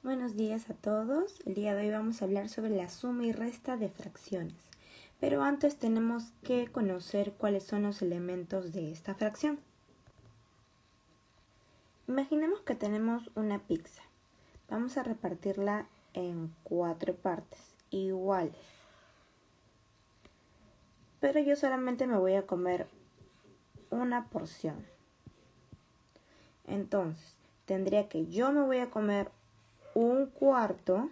Buenos días a todos. El día de hoy vamos a hablar sobre la suma y resta de fracciones. Pero antes tenemos que conocer cuáles son los elementos de esta fracción. Imaginemos que tenemos una pizza. Vamos a repartirla en 4 partes iguales. Pero yo solamente me voy a comer una porción. Entonces, tendría que yo me voy a comer un cuarto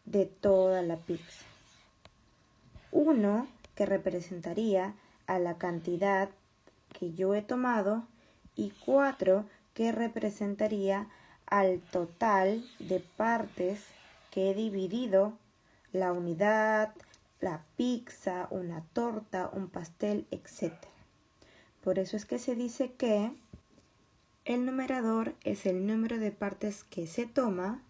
de toda la pizza. 1 que representaría a la cantidad que yo he tomado y 4 que representaría al total de partes que he dividido la unidad, la pizza, una torta, un pastel, etc. Por eso es que se dice que el numerador es el número de partes que se toma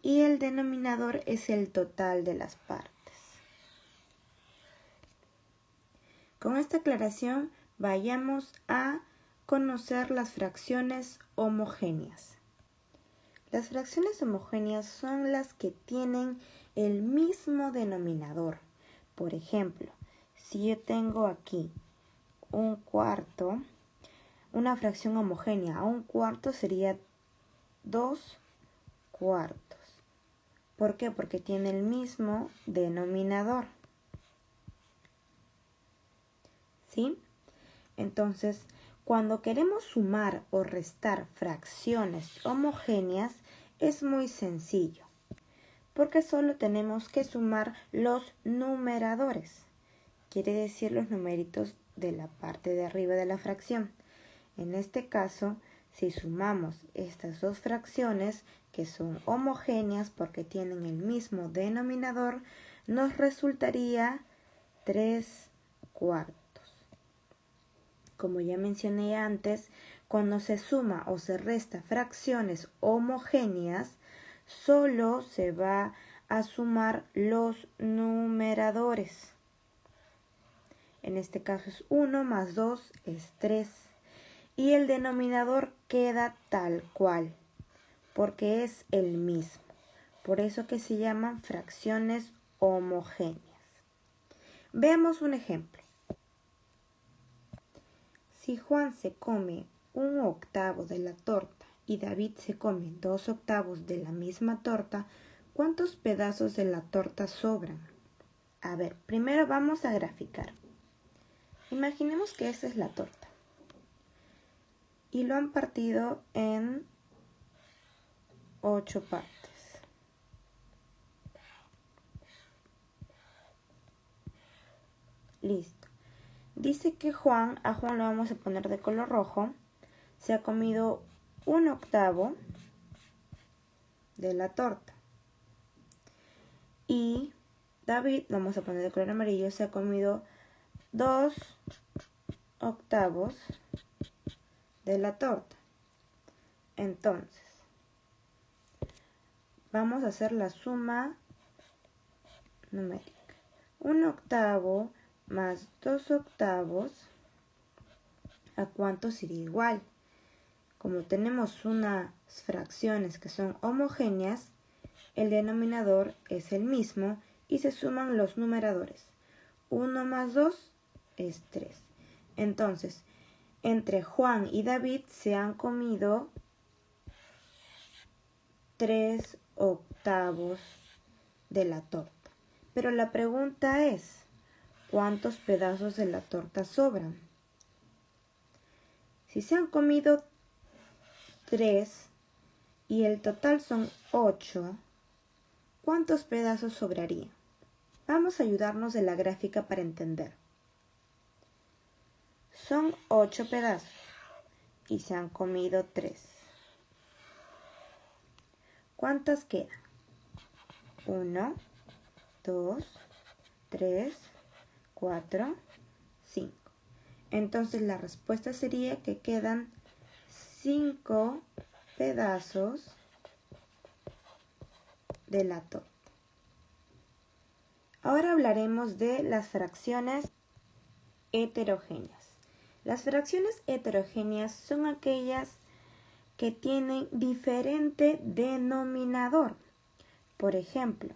y el denominador es el total de las partes. Con esta aclaración vayamos a conocer las fracciones homogéneas. Las fracciones homogéneas son las que tienen el mismo denominador. Por ejemplo, si yo tengo aquí un cuarto, una fracción homogénea a un cuarto sería 2 cuartos. ¿Por qué? Porque tiene el mismo denominador. ¿Sí? Entonces, cuando queremos sumar o restar fracciones homogéneas, es muy sencillo, porque solo tenemos que sumar los numeradores, quiere decir los numeritos de la parte de arriba de la fracción. En este caso, si sumamos estas dos fracciones, que son homogéneas porque tienen el mismo denominador, nos resultaría 3 cuartos. Como ya mencioné antes, cuando se suma o se resta fracciones homogéneas, solo se va a sumar los numeradores. En este caso es 1 más 2 es 3. Y el denominador queda tal cual, porque es el mismo. Por eso que se llaman fracciones homogéneas. Veamos un ejemplo. Si Juan se come 1/8 de la torta y David se come 2/8 de la misma torta, ¿cuántos pedazos de la torta sobran? A ver, primero vamos a graficar. Imaginemos que esta es la torta. Y lo han partido en 8 partes. Listo. Dice que a Juan lo vamos a poner de color rojo, se ha comido 1/8 de la torta. Y David, lo vamos a poner de color amarillo, se ha comido 2/8 de la torta. Entonces, vamos a hacer la suma numérica. 1/8 más 2/8, ¿a cuánto sería igual? Como tenemos unas fracciones que son homogéneas, el denominador es el mismo y se suman los numeradores. 1 más 2 es 3. Entonces, entre Juan y David se han comido 3/8 de la torta. Pero la pregunta es, ¿cuántos pedazos de la torta sobran? Si se han comido 3 y el total son 8, ¿cuántos pedazos sobrarían? Vamos a ayudarnos de la gráfica para entender. Son 8 pedazos y se han comido 3. ¿Cuántas quedan? 1, 2, 3, 4, 5. Entonces la respuesta sería que quedan 5 pedazos de la torta. Ahora hablaremos de las fracciones heterogéneas. Las fracciones heterogéneas son aquellas que tienen diferente denominador. Por ejemplo,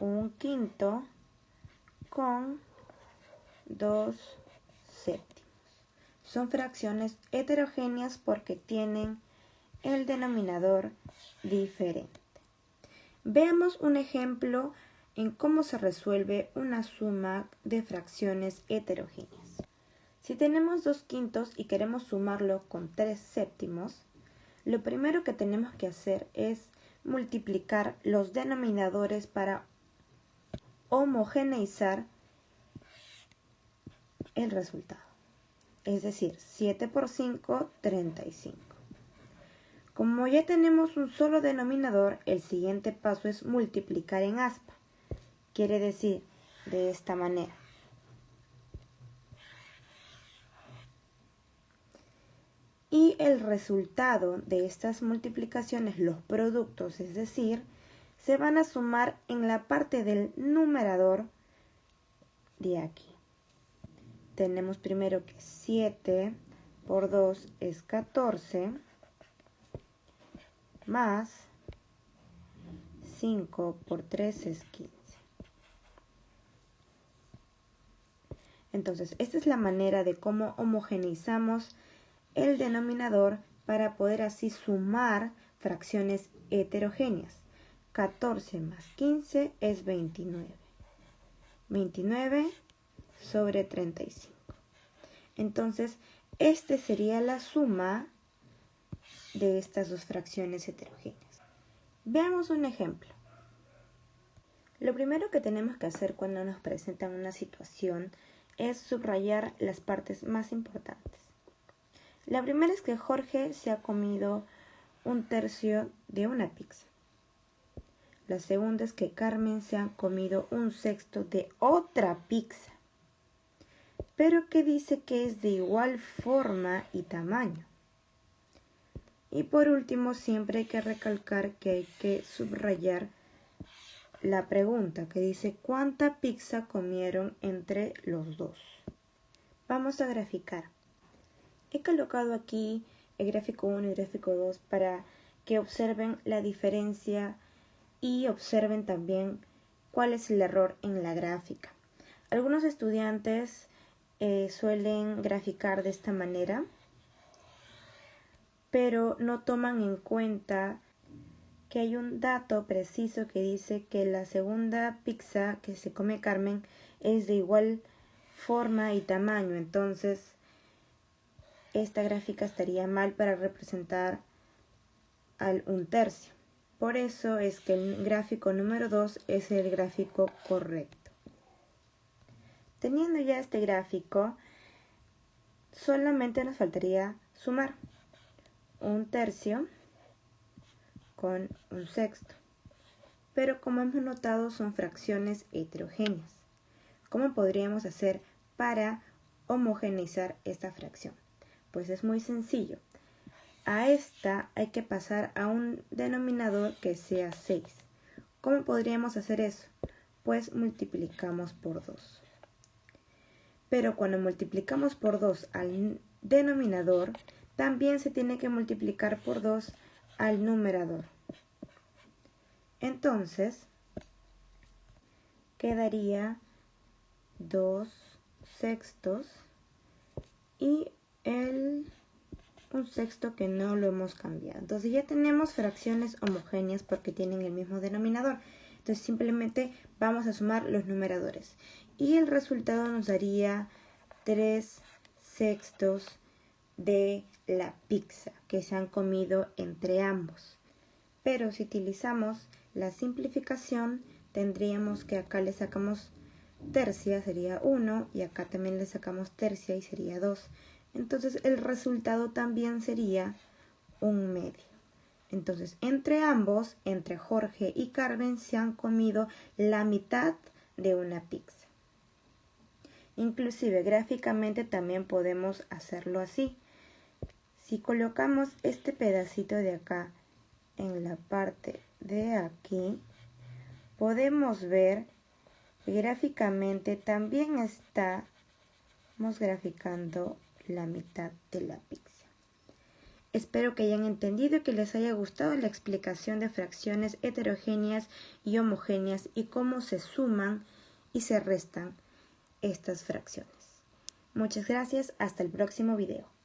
1/5 con 2/7. Son fracciones heterogéneas porque tienen el denominador diferente. Veamos un ejemplo en cómo se resuelve una suma de fracciones heterogéneas. Si tenemos 2/5 y queremos sumarlo con 3/7, lo primero que tenemos que hacer es multiplicar los denominadores para homogeneizar el resultado. Es decir, 7 por 5, 35. Como ya tenemos un solo denominador, el siguiente paso es multiplicar en aspa. Quiere decir de esta manera. Y el resultado de estas multiplicaciones, los productos, es decir, se van a sumar en la parte del numerador de aquí. Tenemos primero que 7 por 2 es 14, más 5 por 3 es 15. Entonces, esta es la manera de cómo homogeneizamos el denominador para poder así sumar fracciones heterogéneas. 14 más 15 es 29. 29 sobre 35. Entonces, esta sería la suma de estas dos fracciones heterogéneas. Veamos un ejemplo. Lo primero que tenemos que hacer cuando nos presentan una situación es subrayar las partes más importantes. La primera es que Jorge se ha comido 1/3 de una pizza. La segunda es que Carmen se ha comido 1/6 de otra pizza, pero que dice que es de igual forma y tamaño. Y por último, siempre hay que recalcar que hay que subrayar la pregunta que dice ¿cuánta pizza comieron entre los dos? Vamos a graficar. He colocado aquí el gráfico 1 y el gráfico 2 para que observen la diferencia y observen también cuál es el error en la gráfica. Algunos estudiantes suelen graficar de esta manera, pero no toman en cuenta que hay un dato preciso que dice que la segunda pizza que se come Carmen es de igual forma y tamaño. Entonces, esta gráfica estaría mal para representar al 1/3. Por eso es que el gráfico número 2 es el gráfico correcto. Teniendo ya este gráfico, solamente nos faltaría sumar 1/3 con 1/6. Pero como hemos notado, son fracciones heterogéneas. ¿Cómo podríamos hacer para homogeneizar esta fracción? Pues es muy sencillo. A esta hay que pasar a un denominador que sea 6. ¿Cómo podríamos hacer eso? Pues multiplicamos por 2. Pero cuando multiplicamos por 2 al denominador, también se tiene que multiplicar por 2 al numerador. Entonces, quedaría 2/6 y el 1/6 que no lo hemos cambiado. Entonces ya tenemos fracciones homogéneas porque tienen el mismo denominador. Entonces simplemente vamos a sumar los numeradores. Y el resultado nos daría 3/6 de la pizza que se han comido entre ambos. Pero si utilizamos la simplificación, tendríamos que acá le sacamos tercia, sería 1, y acá también le sacamos tercia y sería 2. Entonces el resultado también sería 1/2. Entonces entre ambos, entre Jorge y Carmen, se han comido la mitad de una pizza. Inclusive gráficamente también podemos hacerlo así. Si colocamos este pedacito de acá en la parte de aquí, podemos ver que gráficamente también está Vamos graficando la mitad de la pizza. Espero que hayan entendido y que les haya gustado la explicación de fracciones heterogéneas y homogéneas y cómo se suman y se restan estas fracciones. Muchas gracias, hasta el próximo video.